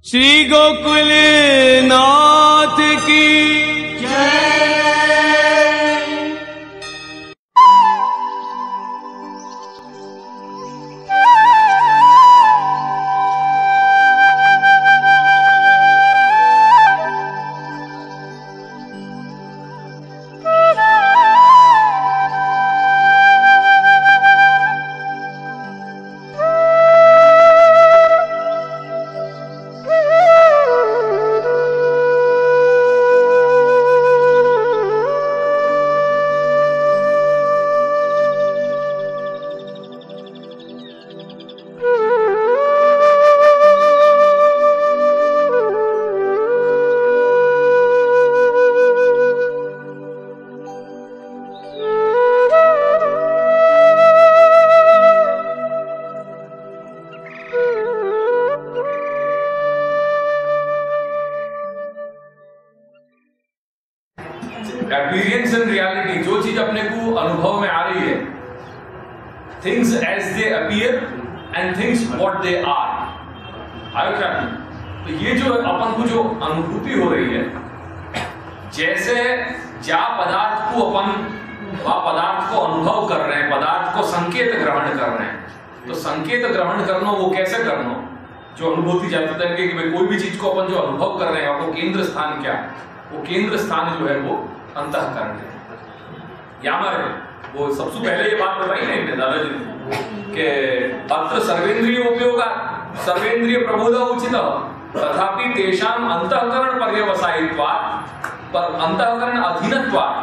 श्री गोकुल नाथ की जय। Appearance and reality, जो चीज अपने को अनुभव में आ रही है, things as they appear and things what they are, आयो क्या? तो ये जो अपन को जो अनुभूति हो रही है, जैसे जा पदार्थ को अपन वह पदार्थ को अनुभव कर रहे हैं, पदार्थ को संकेत ग्रहण कर रहे हैं, तो संकेत ग्रहण करना वो कैसे करना? जो अनुभूति जाती है कि भाई कोई भी चीज को अपन जो अनुभव कर रहे हैं, वो केंद्र स्थान क्या? वो केंद्र स्थान जो है वो अंतःकरण है। यहाँ वो सबसे पहले ये बात बताई ना दादाजी ने कि अत्र सर्वेंद्रिय उपयोग सर्वेंद्रिय प्रबोध उचित तथापि तेषाम अंतःकरण पर्यवसायित्वात् पर अंतःकरण अधीनत्वात्,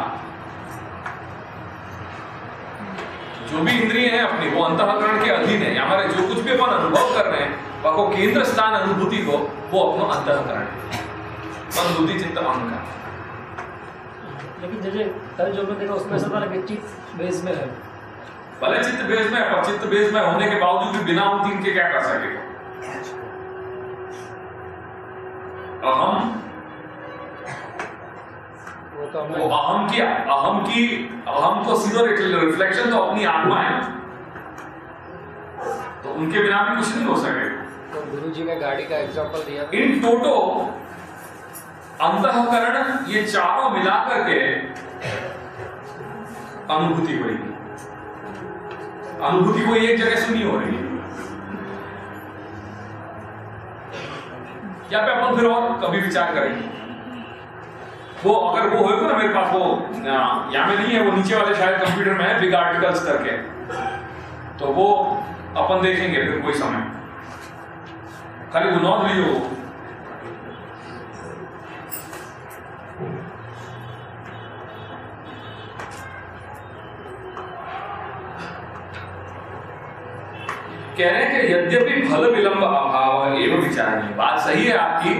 जो भी इंद्रिय है अपनी वो अंतःकरण के अधीन है। हमारे जो कुछ भी अपन अनुभव कर रहे हैं वो केंद्र स्थान अनुभूति को वो अपना अंतःकरण है, मन बुद्धि चित्त अहंकार। लेकिन जैसे कल जो मैं देखा उसमें ऐसा था कि चित्त बेस में है, भले चित्त बेस में, पर चित्त बेस में होने के बावजूद भी बिना उन तीन के क्या कर सकेगा? अहम, वो अहम को सीधा रिफ्लेक्शन तो अपनी आत्मा है, तो उनके बिना भी कुछ नहीं हो सकेगा। तो गुरु जी ने गाड़ी का एग्जांपल दिया, इन टोटो अंतःकरण ये चारों मिलाकर के अनुभूति हुई। अनुभूति को एक जगह से नहीं हो रही है। या पे अपन फिर और कभी विचार करेंगे। वो अगर वो होगा ना मेरे पास, वो यहाँ में नहीं है, वो नीचे वाले शायद कंप्यूटर में है, बिग आर्टिकल्स करके, तो वो अपन देखेंगे फिर कोई समय, खाली वो नोट लीजिए। कह रहे हैं कि यद्यपि फल विलंब अभाव एवं विचार नहीं, बात सही है आपकी,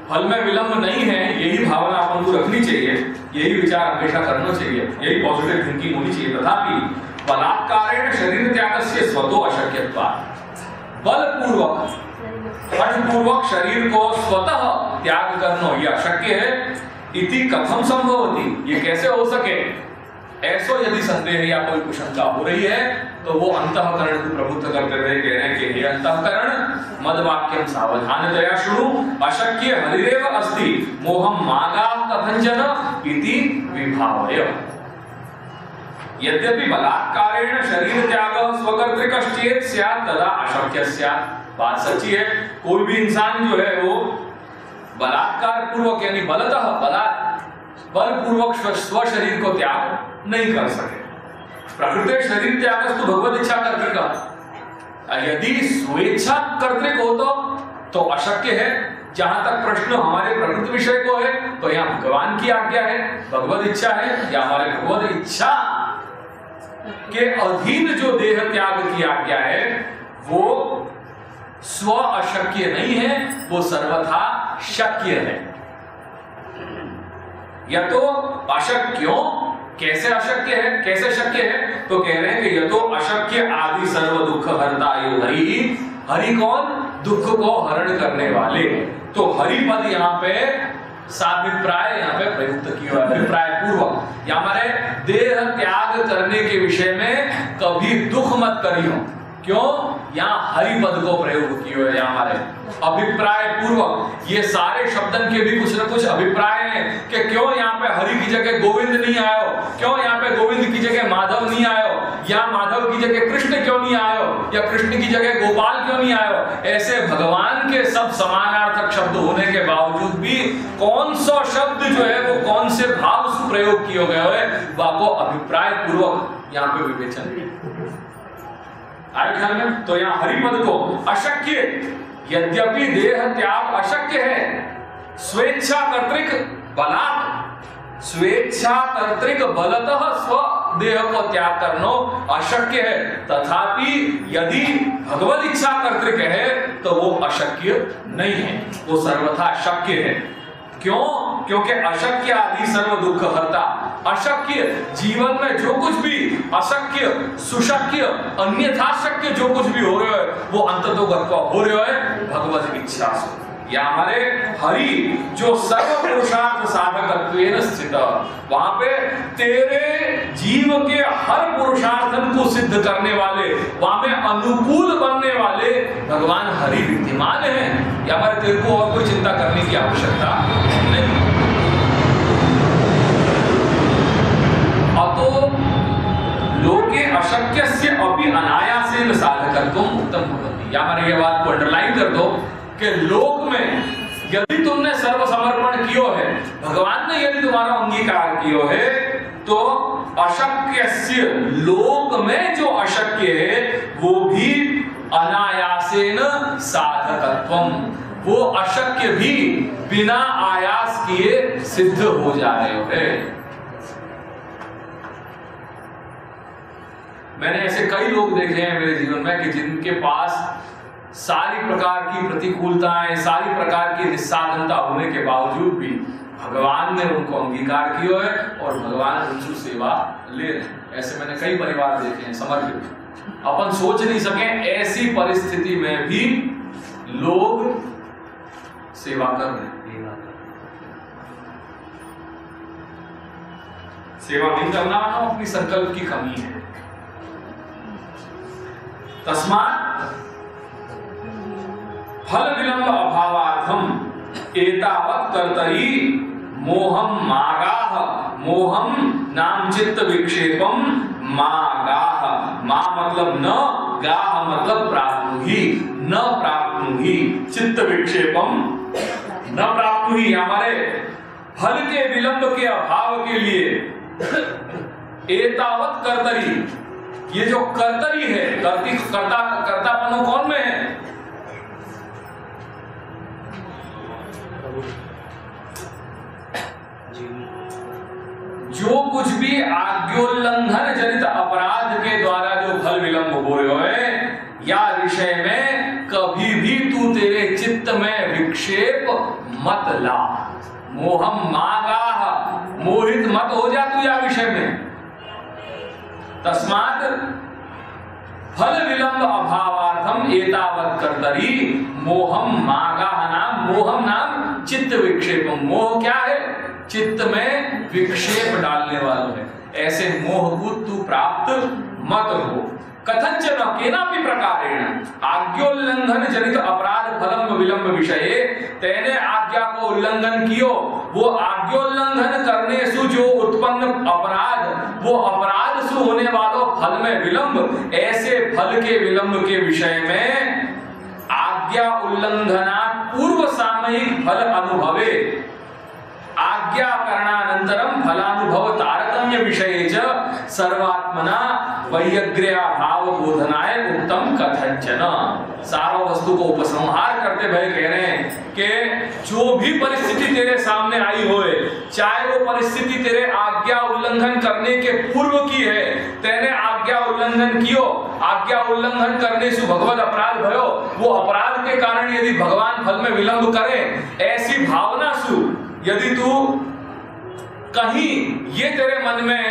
फल में विलंब नहीं है, यही भावना अपन को रखनी चाहिए, यही विचार हमेशा करना चाहिए, यही पॉजिटिव थिंकिंग होनी चाहिए। तथापि बलात्कारेण शरीर त्यागस्य स्वतो अशक्यत्वात्, बलपूर्वक फलपूर्वक शरीर को स्वतः त्याग करना यह अशक्य है। इति कथम संभवति, ये कैसे हो सके? ऐसो यदि संदेह या कोई कुशंका हो रही है तो वो अंतःकरण को प्रबुद्ध करते हुए कह रहे हैं कि हे अंतःकरण मद्वाक्यम सावधानतया शृणु, अशक्य हरिरेव अस्ति मोहम मागा कथंचन इति विभावय। यद्यपि बलात्कारेण शरीर त्याग स्वकर्तृकश्चेत् स्यात् तदा अशक्य स्यात्, बात सच्ची है, कोई भी इंसान जो है वो बलात्कार पूर्वक यानी बलतः बलपूर्वक स्व शरीर को त्याग नहीं कर सके। प्रकृति शरीर त्याग तो भगवत इच्छा कर्तृक, यदि स्वेच्छा कर्तृक हो तो अशक्य है। जहां तक प्रश्न हमारे प्रकृति विषय को है तो यहाँ भगवान की आज्ञा है, भगवत इच्छा है, या हमारे भगवत इच्छा के अधीन जो देह त्याग की आज्ञा है वो स्व अशक्य नहीं है, वो सर्वथा शक्य है। या तो अशक्यों, कैसे अशक्य है, कैसे शक्य है? तो कह रहे हैं कि यह तो अशक्य आदि सर्व दुख हरता हरि, हरि कौन? दुख को हरण करने वाले। तो हरि पद यहाँ पे साभिप्राय यहाँ पे प्रयुक्त किया है, अभिप्राय पूर्वक। या हमारे देह त्याग करने के विषय में कभी दुख मत करियो, क्यों? यहाँ हरि पद को प्रयोग किया है। यहाँ हमारे अभिप्राय पूर्वक ये सारे शब्दन के भी कुछ न कुछ अभिप्राय हैं कि क्यों यहाँ पे हरि की जगह गोविंद नहीं आयो, क्यों यहाँ पे गोविंद की जगह माधव नहीं आयो, या माधव की जगह कृष्ण क्यों नहीं आयो, या कृष्ण की जगह गोपाल क्यों नहीं आयो। ऐसे भगवान के सब समानार्थक शब्द होने के बावजूद भी कौन सा शब्द जो है वो कौन से भाव से प्रयोग किए गए है, वाको अभिप्राय पूर्वक यहाँ पे विवेचन आए ख्याल में। तो यहाँ हरिपद को अशक्य, यद्यपि देह त्याग अशक्य है, स्वेच्छा कर्तृक बलात्, स्वेच्छा कर्तृक बलतः स्व देह को त्याग करना अशक्य है, तथापि यदि भगवत इच्छा कर्तृक है तो वो अशक्य नहीं है, वो सर्वथा शक्य है। क्यों? क्योंकि अशक्य आदि सर्व दुख हरता। अशक्य जीवन में जो कुछ भी अशक्य, सुशक्य, अन्यथा शक्य जो कुछ भी हो रहा है वो अंततोगत्वा हो रहा है भगवत इच्छा से। या हमारे हरि जो सर्व पुरुषार्थ साधकत्वेन स्थित, वहां पे तेरे जीव के हर पुरुषार्थन को सिद्ध करने वाले, वहां में अनुकूल बनने वाले भगवान हरि विद्यमान हैं। या हमारे तेरे को और कोई चिंता करने की आवश्यकता नहीं। अतो लोके अशक्यस्य अपि अनायासेन साधकत्वम् उत्तम भवति। या हमारे ये बात को अंडरलाइन कर दो कि लोक में यदि तुमने सर्व समर्पण कियो है, भगवान ने यदि तुम्हारा अंगीकार कियो है, तो अशक्यस्य, लोक में जो अशक्य है वो भी अनायासेन साधकत्वम, वो अशक्य भी बिना आयास किए सिद्ध हो जा रहे हैं। मैंने ऐसे कई लोग देखे हैं मेरे जीवन में कि जिनके पास सारी प्रकार की प्रतिकूलताएं, सारी प्रकार की निस्साधनता होने के बावजूद भी भगवान ने उनको अंगीकार किया है और भगवान उनसे सेवा ले रहे हैं। ऐसे मैंने कई परिवार देखे हैं समर्पित। अपन सोच नहीं सके ऐसी परिस्थिति में भी लोग सेवा कर रहे हैं। सेवा नहीं करना अपनी संकल्प की कमी है। तस्मात् फल विलंब अभावार्थम एतावत् कर्तरी मोहम मागाह, मोहम नाम चित्त विक्षेपम मागाह, मा मतलब न, गाह मतलब प्राप्नुहि, न प्राप्नुहि, चित्त विक्षेपम न प्राप्नुहि। हमारे फल के विलंब के अभाव के लिए एतावत् कर्तरी, ये जो कर्तरी है, कर्तापन कौन में है? जो कुछ भी आज्ञोल्लंघन जनित अपराध के द्वारा जो फल विलंब हो रहे है, या विषय में कभी भी तू तेरे चित्त में विक्षेप मत ला। मोहम मागाह, मोहित मत हो जा तू या विषय में। तस्मात् फल विलंब अभावार्थम एतावत् कर्तरी मोहम मागाह नाम, मोहम नाम चित्त विक्षेपम। मोह क्या है? चित्त में विक्षेप डालने वाला है। ऐसे मोह को तू प्राप्त मत हो। कथंचन केनापि प्रकारेण आज्ञोल्लंघन जनित अपराध फलम विलंब विषये, तेने आज्ञा को उल्लंघन कियो, वो आज्ञोल्लंघन करने से जो उत्पन्न अपराध, वो अपराध से होने वालों फल में विलंब, ऐसे फल के विलंब के विषय में आज्ञा उल्लंघना पूर्व सामयिक फल अनुभवे आज्ञा करणानंतरम फलानुभव तारतम्य विषये च सर्वात्मना वैयग्र्या भाव बोधनाय उत्तम कथंचन। सारा वस्तु को उपसंहार करते हुए कह रहे हैं कि जो भी परिस्थिति तेरे सामने आई होए, चाहे वो परिस्थिति तेरे आज्ञा उल्लंघन करने के पूर्व की है, तेने आज्ञा उल्लंघन कियो, आज्ञा उल्लंघन करने से भगवत अपराध भयो, वो अपराध के कारण यदि भगवान फल में विलंब करे, ऐसी भावना सु यदि तू कहीं ये तेरे मन में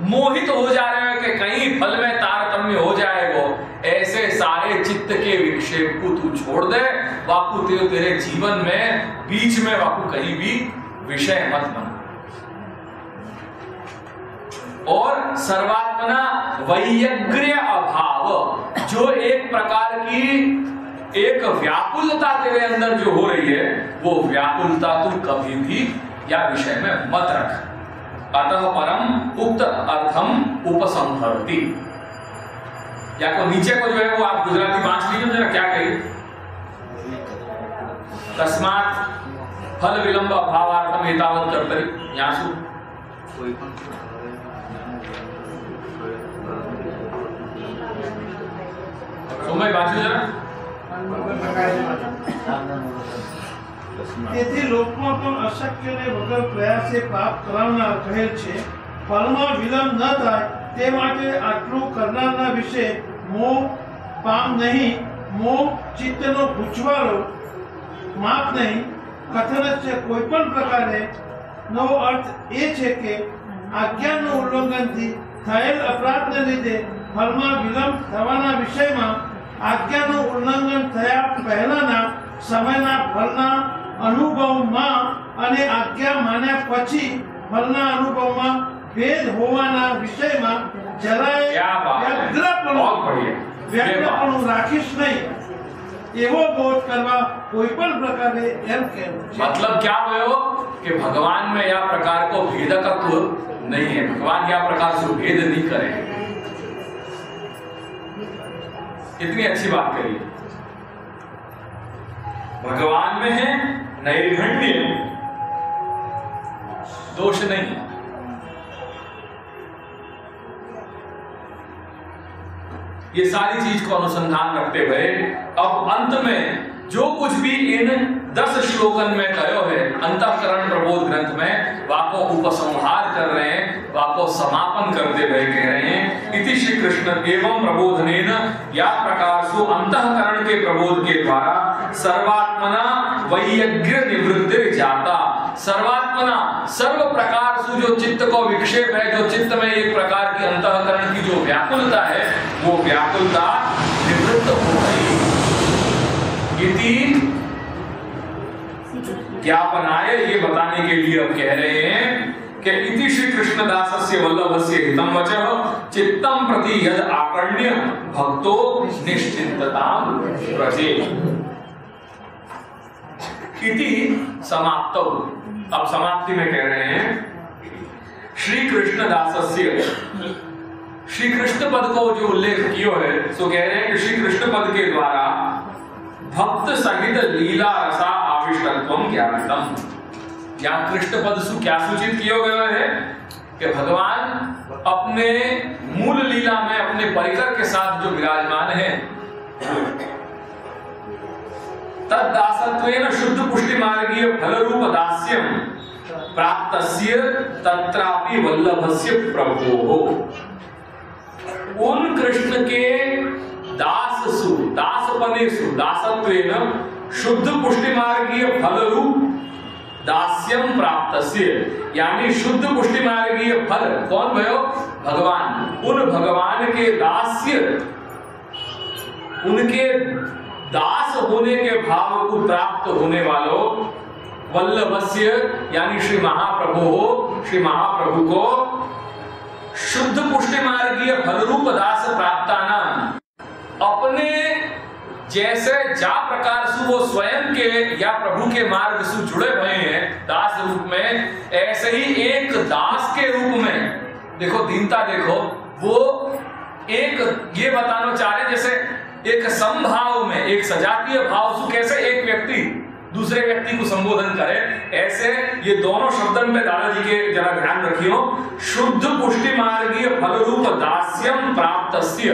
मोहित हो जा रहे हो कि कहीं फल में तारतम्य हो जाएगा, ऐसे सारे चित्त के विक्षेप को तू छोड़ दे। वाकु तेरे जीवन में बीच में वाकु कहीं भी विषय मत बना। और सर्वात्मना वैयग्र्य अभाव, जो एक प्रकार की एक व्याकुलता तेरे अंदर जो हो रही है, वो व्याकुलता तू कभी भी या विषय में मत रख। अतः परम उक्त अर्थम उपसंहरति। या को नीचे को जो है वो आप गुजराती बांच लीजिए जरा, क्या कही? तस्मात् फल विलंब अभावार्थम एतावत् कर्तरि। यहाँ सु सुमय बाजू जरा। તેથી લોકમાં પણ અશક્યને વગર પ્રયાસે પાપ કરાવનાર કહેલ છે। ફળમાં વિલંબ ન થાય તે માટે આટલું કરનારના વિશે મોહ પામ નહીં। મોહ ચિત્તનો ગૂંચવાળો માપ નહીં। કથનસ્ય કોઈપણ પ્રકારે નો અર્થ એ છે કે આજ્ઞાનું ઉલ્લંઘનથી થયેલ અપરાધને લીધે ફળમાં વિલંબ થવાના વિષયમાં આજ્ઞાનું ઉલ્લંઘન થયા પહેલાના સમયના ફળના અનુભવમાં અને આજ્ઞા માન્યા પછી ફળના અનુભવમાં ભેદ હોવાના વિષયમાં જરાય વ્યગ્રપણું રાખીશ નહીં, એવો બોધ કરવા કોઈ પણ પ્રકારે એમ કહેવું છે। मतलब क्या हुआ कि भगवान में यह प्रकार को भेदकत्व नहीं है, भगवान यह प्रकार से भेद नहीं करे। इतनी अच्छी बात कही। भगवान में है नैर्घण्य, दोष नहीं। ये सारी चीज को अनुसंधान रखते हुए अब अंत में जो कुछ भी इन 10 श्लोकन में कहो है अंतःकरण प्रबोध ग्रंथ में, वाको उपसंहार कर रहे हैं, वाको समापन करते हुए कह रहे हैं इति श्री कृष्ण एवं प्रबोधनेन या प्रकार सु अंतःकरण के प्रबोध के द्वारा सर्वात्मना वैयग्र्य निवृत्ति जाता। सर्वात्मना सर्व प्रकार से जो चित्त को विक्षेप है, जो चित्त में एक प्रकार की अंतःकरण की जो व्याकुलता है, वो व्याकुलता निवृत्त हो गई। इति ज्ञापनाय, ये बताने के लिए अब कह रहे हैं कि इति श्री कृष्णदासस्य वल्लभस्य हितं वचः चित्तं प्रति यद आकर्ण्य भक्तो निश्चिन्ततां व्रजे। इति समाप्तौ, अब समाप्ति में कह रहे हैं श्री कृष्णदासस्य, श्री कृष्ण पद को जो उल्लेख किया है सो कह रहे हैं कि श्री कृष्ण पद के द्वारा भक्त सहित लीला रसा आविष्टत्वम ज्ञातम। यहाँ कृष्ण पद सु क्या सूचित किया गया है कि भगवान अपने मूल लीला में अपने परिकर के साथ जो विराजमान है, तद्दासत्वेन शुद्ध पुष्टि मार्गीय फल रूप दास्यम प्राप्तस्य तत्रापि वल्लभस्य प्रभोः। उन कृष्ण के दाससु दासपनेसु दासत्वेन शुद्ध पुष्टि मार्गीय फल रूप दास्यम प्राप्तस्य, यानी शुद्ध पुष्टि मार्गीय फल कौन भयो? भगवान। उन भगवान के दास्य, उनके दास होने के भाव को प्राप्त होने वालों वल्लभस्य यानी श्री महाप्रभु हो, श्री महाप्रभु को शुद्ध पुष्टि मार्गीय फल रूप दास प्राप्ताना, अपने जैसे जा प्रकार से वो स्वयं के या प्रभु के मार्ग से जुड़े हुए हैं दास रूप में, ऐसे ही एक दास के रूप में देखो दीनता, देखो वो एक ये बताना चाह रहे जैसे एक समभाव में एक सजातीय भाव से कैसे एक व्यक्ति दूसरे व्यक्ति को संबोधन करे, ऐसे ये दोनों शब्दों में दादाजी के जरा ध्यान रखियो। शुद्ध पुष्टि मार्गीय फल रूप दास्यम प्राप्तस्य,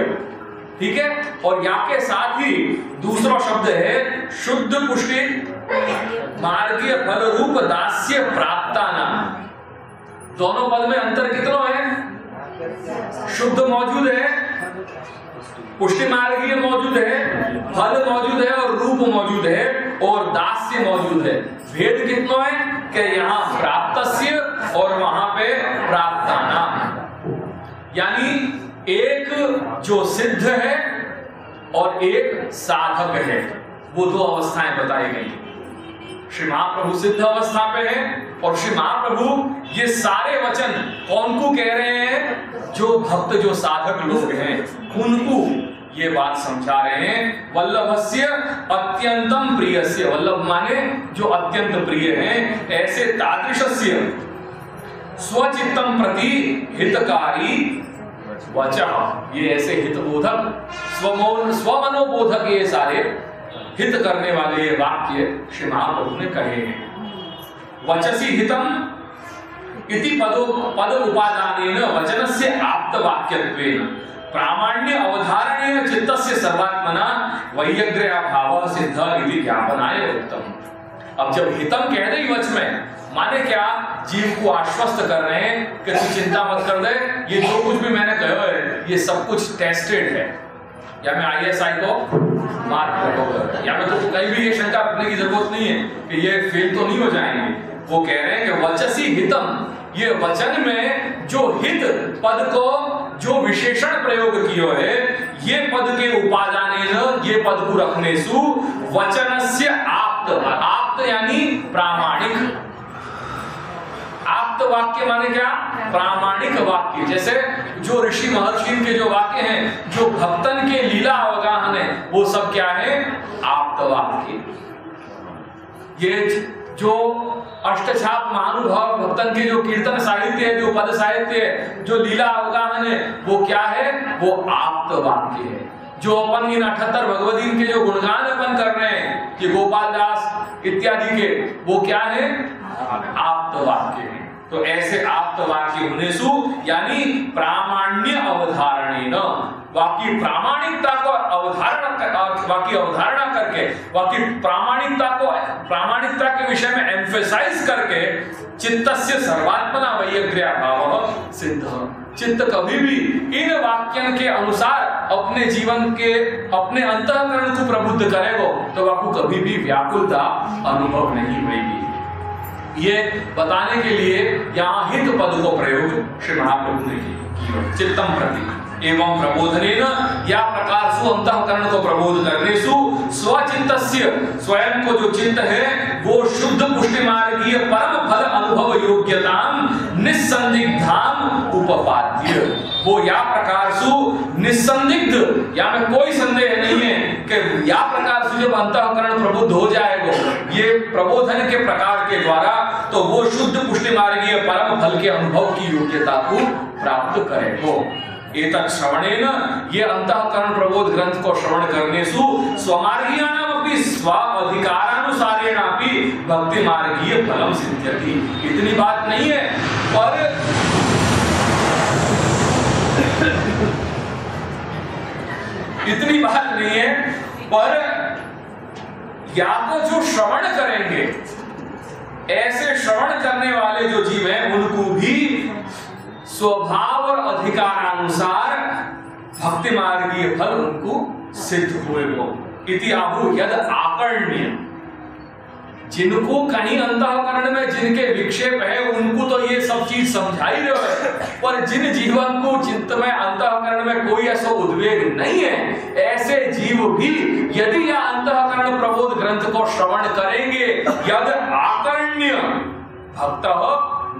ठीक है, और यहाँ के साथ ही दूसरा शब्द है शुद्ध पुष्टि मार्गीय फल रूप दास्य प्राप्ताना। दोनों पद में अंतर कितना है? शुद्ध मौजूद है, पुष्टि मार्गीय मौजूद है, फल मौजूद है और रूप मौजूद है और दास्य मौजूद है। भेद कितना है कि यहाँ प्राप्तस्य और वहां पे प्राप्ताना, यानी एक जो सिद्ध है और एक साधक है, वो दो अवस्थाएं बताई गई। श्री महाप्रभु सिद्ध अवस्था पे है और श्री महाप्रभु ये सारे वचन कौन को कह रहे हैं? जो भक्त, जो साधक लोग हैं उनको ये बात समझा रहे हैं। वल्लभस्य अत्यंतम प्रियस्य, वल्लभ माने जो अत्यंत प्रिय हैं, ऐसे तादृशस्य स्वचित्तम प्रति हितकारी वचः, ये ऐसे हितबोधक स्वमनोबोधक ये सारे हित करने वाले ये वाक्य श्री महाप्रभु ने कहे हैं। वचसी हितम इति पद उपादानेन वचनस्य आप्त वाक्यत्वेन प्रामाण्य अवधारणेन चित्तस्य सर्वात्मना वैयग्र्या भावः सिद्ध इति ज्ञापनाय उक्तम। अब जब हितम कह रहे वच में माने क्या? जीव को आश्वस्त कर रहे हैं कि तू चिंता मत कर दे, ये जो कुछ भी मैंने कहा है ये सब कुछ टेस्टेड है, या मैं ISI को मार्क करूंगा, या मैं तो कहीं भी ये शंका रखने की जरूरत नहीं है कि ये फेल तो नहीं हो जाएंगे। वो कह रहे हैं कि वचसी हितम, ये वचन में जो हित पद को जो विशेषण प्रयोग किया है, ये पद के उपादानेन, ये पद को रखने सु वचनस्य आप्त, आप्त यानी प्रामाणिक, आप्त वाक्य माने क्या? प्रामाणिक वाक्य। जैसे जो ऋषि महर्षि के जो वाक्य हैं, जो भक्तन के लीला अवगाहन है, वो सब क्या है? आप्त वाक्य। ये जो अष्टछाप महानुभाव भक्तन के जो कीर्तन साहित्य है, जो पद साहित्य है, जो लीला अवगाहन है, वो क्या है? वो आप्त वाक्य है। जो अपन इन 78 भगवदीन के जो गुणगान अपन कर रहे हैं कि गोपाल दास इत्यादि के, वो क्या है? आप्त वाक्य है। तो ऐसे आप्त वाक्य होने सु यानी प्रामाण्य अवधारणेन, वाक्य प्रामाणिकता को अवधारणा करके, वाक्य प्रामाणिकता के विषय में एम्फेसाइज करके चित्तस्य सर्वात्मना वैयग्र्या भावः सिद्ध, चित्त कभी भी इन वाक्यों के अनुसार अपने जीवन के अपने अंतःकरण को प्रबुद्ध करेगा तो आपको कभी भी व्याकुलता अनुभव नहीं होगी। ये बताने के लिए यहाँ हित पद को प्रयोग श्री महाप्रभु ने किया। चित्तम प्रति एवं प्रबोधनेन, या प्रकार सु अंतःकरण को प्रबोध करने सु स्वचित्तस्य, स्वयं को जो चित्त है वो शुद्ध पुष्टि मार्गीय परम फल अनुभव योग्यताम निस्संदिग्धाम उपपाद्य, वो या प्रकार सु निस्संदिग्ध, या में कोई संदेह नहीं है कि या प्रकार से जब अंतःकरण प्रबुद्ध हो जाएगा ये प्रबोधन के प्रकार के द्वारा, तो वो शुद्ध पुष्टि मार्गीय परम फल के अनुभव की योग्यता को प्राप्त करेगा। एतत् श्रवणेन, ये अंतःकरण प्रबोध ग्रंथ को श्रवण करने सु स्वमार्गीयानामपि स्वाधिकारानुसारेणापि भक्ति मार्गीय फलम सिद्ध्यति। इतनी बात नहीं है, पर इतनी बात नहीं है, पर या तो जो श्रवण करेंगे, ऐसे श्रवण करने वाले जो जीव हैं उनको भी स्वभाव और अधिकारानुसार भक्ति मार्गीय फल उनको सिद्ध हुएगा। इति आहु यद आकर्ण्य, जिनको कहीं अंतःकरण में जिनके विक्षेप है उनको तो ये सब चीज समझाई रहे है, पर जिन जीवन को चित्त में अंतःकरण में कोई ऐसा उद्वेग नहीं है, ऐसे जीव भी यदि यह अंतःकरण प्रबोध ग्रंथ को श्रवण करेंगे, यद आकर्ण्य भक्त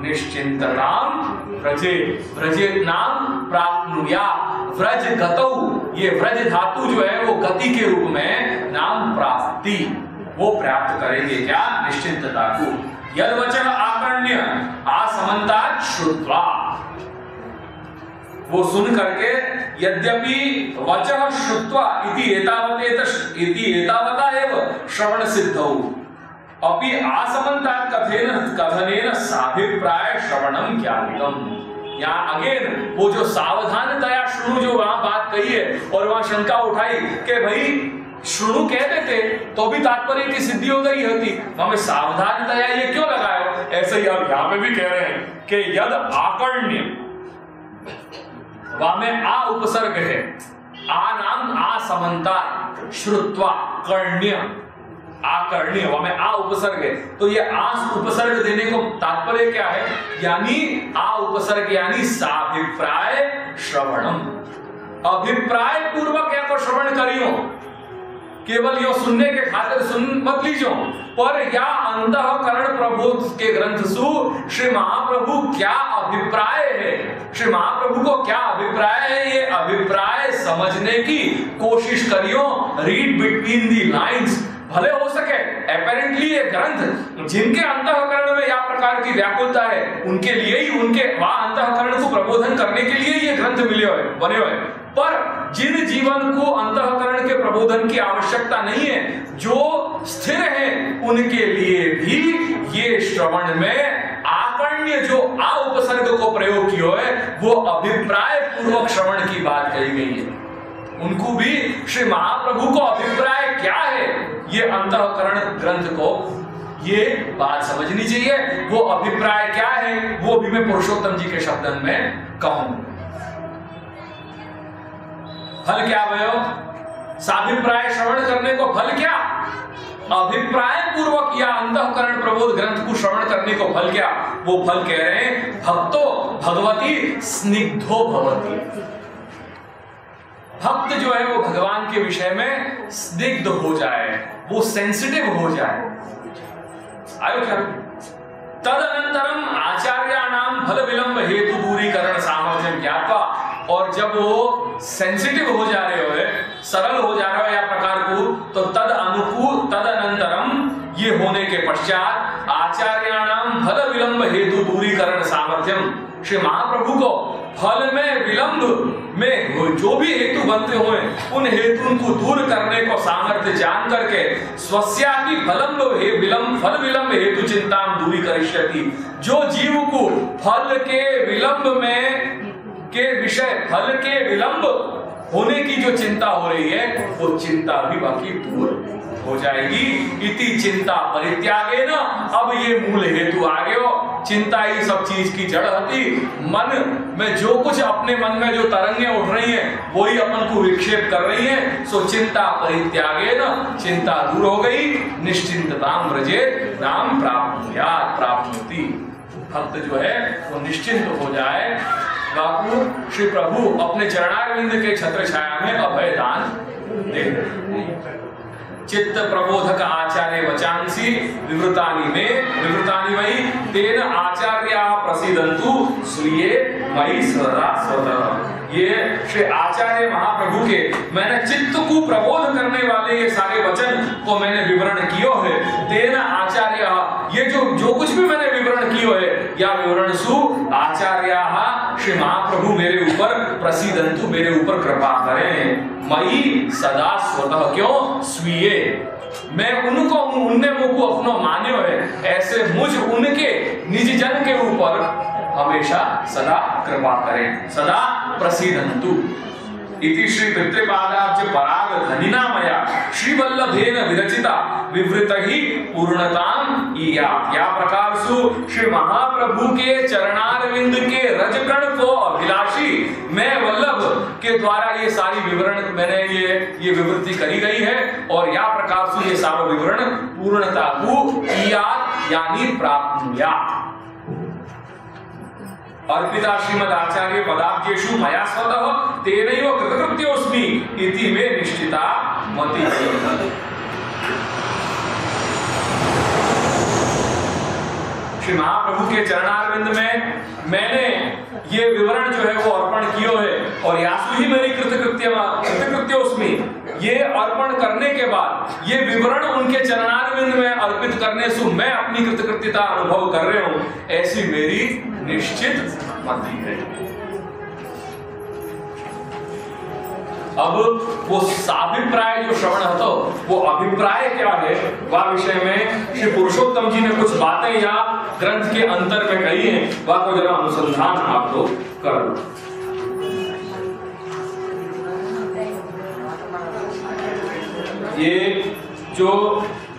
निश्चिंतताम व्रजे, व्रजेत नाम प्राप्नुया, व्रज गतौ, ये व्रज धातु जो है वो गति के रूप में नाम प्राप्ति, वो प्राप्त करेंगे क्या? निश्चिंतता को। यद वचन आकर्ण्य आसमन्तात् श्रुत्वा, वो सुन करके यद्यपि वचः श्रुत्वा इति एतावता एव श्रवण सिद्धौ अपि आसमन्तात् कथनेन साभिप्राय श्रवणम ज्ञातम। यहाँ अगेन वो जो सावधानतया शुरू जो वहां बात कही है और वहां शंका उठाई कि भाई शुरू कह देते तो भी तात्पर्य की सिद्धि हो गई होती, हमें सावधानतया ये क्यों लगाया? ऐसे ही अब यहाँ पे भी कह रहे हैं कि यद आकर्ण्य, वहां में आ उपसर्ग है, आ नाम आ समन्ता, श्रुत्वा कर्ण्य, आकर्ण्य, वहां में आ उपसर्ग है, तो ये आ उपसर्ग देने को तात्पर्य क्या है? यानी आ उपसर्ग यानी साभिप्राय श्रवणम, अभिप्राय पूर्वक या को श्रवण करियो, केवल यो सुनने के खातिर सुन मत लीजो, पर या अंतःकरण प्रबोध के ग्रंथ सु श्री महाप्रभु क्या अभिप्राय है, श्री महाप्रभु को क्या अभिप्राय है, ये अभिप्राय समझने की कोशिश करियो। रीड बिटवीन दी लाइंस, भले हो सके अपेरेंटली ये ग्रंथ जिनके अंतःकरण में या प्रकार की व्याकुलता है उनके लिए ही, उनके वहां अंतःकरण को प्रबोधन करने के लिए ये ग्रंथ मिले हुए बने हुए, पर जिन जीवन को अंतःकरण के प्रबोधन की आवश्यकता नहीं है, जो स्थिर है, उनके लिए भी ये श्रवण में आकर्ण्य जो आ उपसर्ग को प्रयोग किया है वो अभिप्राय पूर्वक श्रवण की बात कही गई है। उनको भी श्री महाप्रभु को अभिप्राय क्या है ये अंतःकरण ग्रंथ को ये बात समझनी चाहिए। वो अभिप्राय क्या है वो भी मैं पुरुषोत्तम जी के शब्दन में कहूं। फल क्या भयो? साभिप्राय श्रवण करने को फल क्या? अभिप्राय पूर्वक या अंतःकरण प्रबोध ग्रंथ को श्रवण करने को फल क्या? वो फल कह रहे हैं भक्तो भगवती स्निग्धो भवति। भक्त जो है वो भगवान के विषय में स्निग्ध हो जाए, वो सेंसिटिव हो जाए। आयो क्या? तदनंतरम आचार्याणाम फल विलंब हेतु दूरीकरण सामर्थ्यम ज्ञात्वा, और जब वो सेंसिटिव हो जा रहे हो, सरल हो जा रहे हो या प्रकार को, तो तदनंतरम ये होने के पश्चात आचार्याणाम फल विलंब हेतु दूरीकरण सामर्थ्यम, श्री महाप्रभु को फल में विलंब में जो भी हेतु बनते हुए उन हेतु को दूर करने को सामर्थ्य जान करके स्वस्यापि फल विलंब हेतु चिंता दूरी करिष्यति, जो जीव को फल के विलंब में के विषय फल के विलंब होने की जो चिंता हो रही है वो चिंता भी बाकी दूर हो जाएगी। इति चिंता परित्यागे न, अब ये मूल हेतु आ गयो। चिंता ही सब चीज की जड़ होती। मन में जो कुछ अपने मन में जो तरंगें उठ रही हैं वही अपन को विक्षेप कर रही हैं। सो चिंता परित्यागे न, चिंता दूर हो गई। निश्चिंतताम व्रजेत नाम प्राप्नोति। भक्त जो है वो निश्चिंत हो जाए। बापू श्री प्रभु अपने चरणारविंद के छत्र छाया में अभय दान दे। चित्त प्रबोधक आचार्य वचांसी विवृतानि मयि तेन आचार्या प्रसीदन्तु स्वीये मयि सदा स्वतः। ये श्री आचार्य महाप्रभु के मैंने चित्त को प्रबोध करने वाले ये सारे वचन को मैंने विवरण कियो है। तेन आचार्य, ये जो कुछ भी मैंने विवरण कियो है या विवरण सु आचार्या श्री महाप्रभु मेरे ऊपर प्रसीदन्तु, मेरे ऊपर कृपा करें। मयि सदा स्वतः, क्यों? स्वीये, मैं उनको उनने मुझको अपनो मान्यो है, ऐसे मुझ उनके निज जन के ऊपर हमेशा सदा कृपा करें। सदा प्रसीदन्तु। इति श्री पितृपादाब्ज पराग धनिना मया श्री वल्लभेन विरचिता विवृत ही पूर्णताम इयात्। या प्रकार सु श्री महाप्रभु के चरणारविंद के रजकण को अभिलाषी मैं वल्लभ के द्वारा ये सारी विवरण मैंने ये विवृत्ति करी गई है, और या प्रकार से ये सारा विवरण पूर्णता को इयात् यानी प्राप्नुयात्। अर्पिता श्रीमद आचार्य पदाब्जेषु मया स्वतः तेनैव कृतकृत्योऽस्मि इति मे निश्चिता मति। श्री महाप्रभु के चरणारविंद में मैंने ये विवरण जो है वो अर्पण कियो है, और यासु ही मेरी कृतकृत्योऽस्मि, ये अर्पण करने के बाद ये विवरण उनके चरणारविंद में अर्पित करने से मैं अपनी कृतकृत्यता अनुभव कर रहे हूं, ऐसी मेरी निश्चित मति है। अब वो साभिप्राय जो श्रवण है, तो वो अभिप्राय क्या है वह विषय में श्री पुरुषोत्तम जी ने कुछ बातें या ग्रंथ के अंतर में कही है, वह को जरा अनुसंधान आप लोग कर लो। ये जो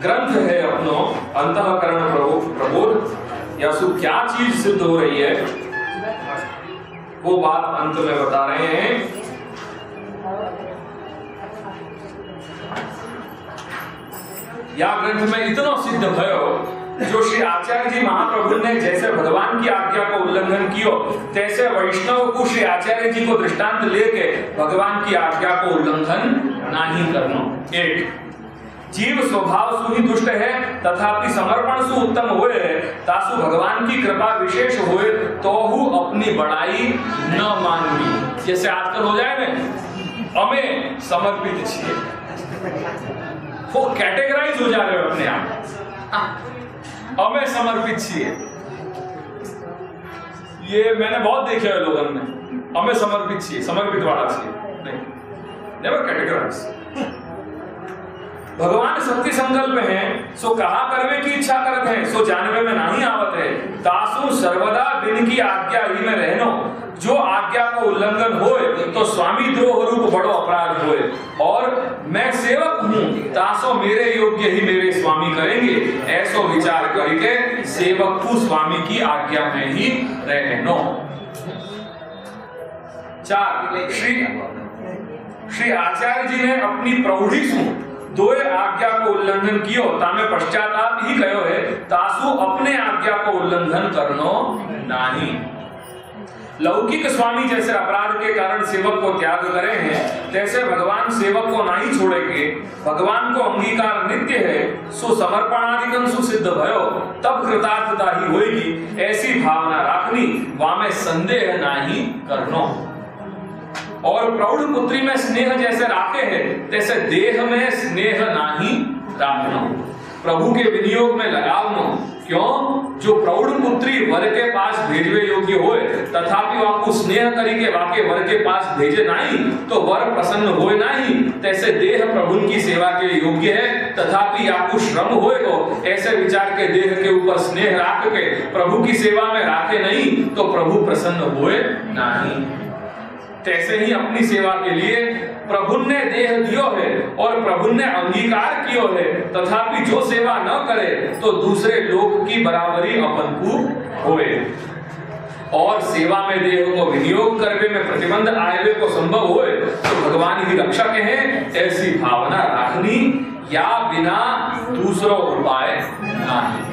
ग्रंथ है अपनो अंतःकरण प्रबोध, या सु क्या चीज सिद्ध हो रही है वो बात अंत में बता रहे हैं। या ग्रंथ में इतना सिद्ध भयो जो श्री आचार्य जी महाप्रभु ने जैसे भगवान की आज्ञा को उल्लंघन कियो, तैसे वैष्णव को श्री आचार्य जी को दृष्टांत लेके भगवान की आज्ञा को उल्लंघन नहीं करना। एक जीव स्वभाव सु ही दुष्ट है, तथापि समर्पण सु उत्तम होए, तासु भगवान की कृपा विशेष होए, तो हु अपनी बड़ाई न मानवी। जैसे आजकल हो जाए ना, हमें समर्पित छिए, वो कैटेगराइज हो जा रहे हो अपने आप, हमें समर्पित छिए। ये मैंने बहुत देखे है लोगों में, हमें समर्पित छिए, समर्पित वाला छिए, नहीं, नेवर कैटेगराइज। भगवान सत्य संकल्प है, सो कहा करवे की इच्छा करत है, सो जानवे में नहीं आवत है। तासु सर्वदा बिन की आज्ञा ही में रहनो, जो आज्ञा को उल्लंघन होए तो स्वामी द्रोह रूप बड़ो अपराध होए। और मैं सेवक हूँ, तासो मेरे योग्य ही मेरे स्वामी करेंगे, ऐसो विचार करके सेवक को स्वामी की आज्ञा में ही रहनो। 4 श्री आचार्य जी ने अपनी प्रौढ़ी सु दोए आज्ञा को उल्लंघन कियो, तामे पश्चाताप ही कहो है, तासु अपने आज्ञा को उल्लंघन करनो नहीं। लौकिक स्वामी जैसे अपराध के कारण सेवक को त्याग करे हैं, तैसे भगवान सेवक को नहीं छोड़ेंगे। भगवान को अंगीकार नित्य है, सो समर्पणादिकं सु सिद्ध भयो, तब कृतार्थता ही होगी। ऐसी भावना राखनी, वामे संदेह नहीं करनो। और प्रौढ़ पुत्री में स्नेह जैसे राखे है, तैसे देह में स्नेह नहीं राखनो। प्रभु के विनियोग में लगावनो। क्यों? जो प्रौढ़ पुत्री वर के पास भेजवे योग्य होए, तथापि वाकु स्नेह करी के वाके वर के पास भेजे नहीं, तो वर प्रसन्न होए नहीं। तैसे देह प्रभु की सेवा के योग्य है, तथापि आपको श्रम होएगो। ऐसे विचार के देह के ऊपर स्नेह राख के प्रभु की सेवा में राखे नहीं, तो प्रभु प्रसन्न होए नहीं। तैसे ही अपनी सेवा के लिए प्रभु ने देह दियो है और प्रभु ने अंगीकार कियो है, तथापि जो सेवा न करे तो दूसरे लोग की बराबरी अपन को होए। और सेवा में देह को विनियोग करने में प्रतिबंध आए को संभव होए, तो भगवान ही रक्षक है, ऐसी भावना रखनी, या बिना दूसरो उपाय नहीं।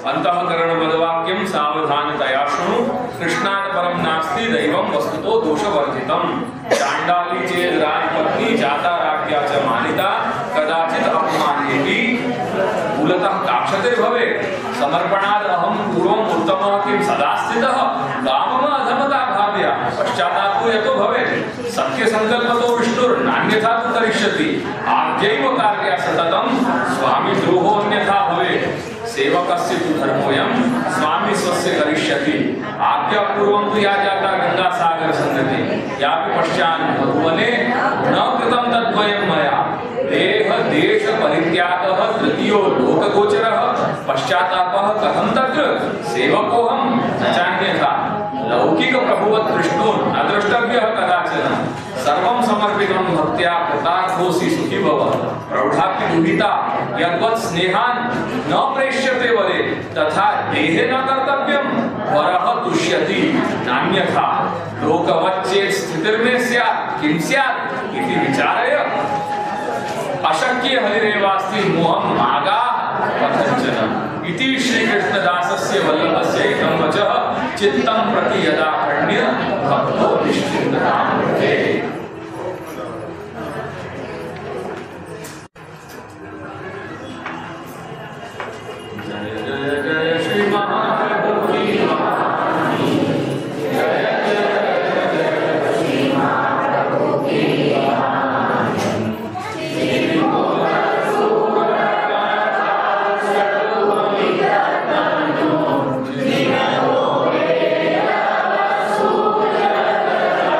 अंतःकरण मदवाक्यम सावधानतया शृणु, कृष्णात् परम नास्ति दैवं वस्तुतो दोषवर्जितम्। चांडाली चेद राजपत्नी जाता राज्ञा च मानिता, कदाचित अपमानेति मूलतः काक्षतिर्भवे। समर्पणाद् अहं पूर्वम् उत्तमः किं सदा स्थितः, कामम् अधमता भाव्या पश्चातापो यतो भवेत्। सत्य संकल्पतो विष्णुर्नान्यथा तु करिष्यति, आज्ञैव कार्या सततं स्वामी द्रोहो अन्यथा भवेत्। सेवकस्य तु धर्मोऽयं स्वामी स्वस्य करिष्यति, आज्ञा पूर्वं तु या जाता गंगा सागर संगते, यापि पश्चान् मधुवने न कृतं तद्वयं मया। देह देश परित्यागः तृतीयो लोकगोचरः, पश्चातापः कथं तत्र सेवकोऽहं न चान्यथा। लौकिक प्रभुवत् विष्णुं न द्रष्टव्यः कदाचन, सर्वं समर्पितं भक्त्या कृतार्थोऽसि सुखी भव। प्रौढ़ापि दुहिता यद्वत् स्नेहान् न प्रेष्यते वरे, तथा देहे न कर्तव्यं वरः तुष्यति नान्यथा। लोकवच्चेत् स्थितिर्मे स्यात् किं स्यात् इति विचारय, अशक्य हरिरेवास्ति मोहं मागा कथंचन। इति श्री कृष्णदासस्य वल्लभस्य एकं वचः, चित्तं प्रति यदा खण्ड्य भक्तो निश्चिन्ततां भजे। जय जय जय श्री महाप्रभु की वाणी, जय जय जय श्री महाप्रभु की वाणी। श्री बोला सुर का सतगुरु रत्नु, श्री बोले सुर का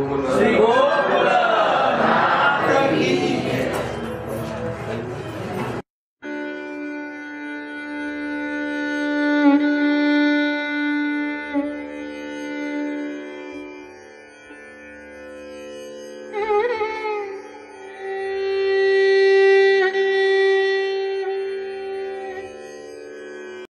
वो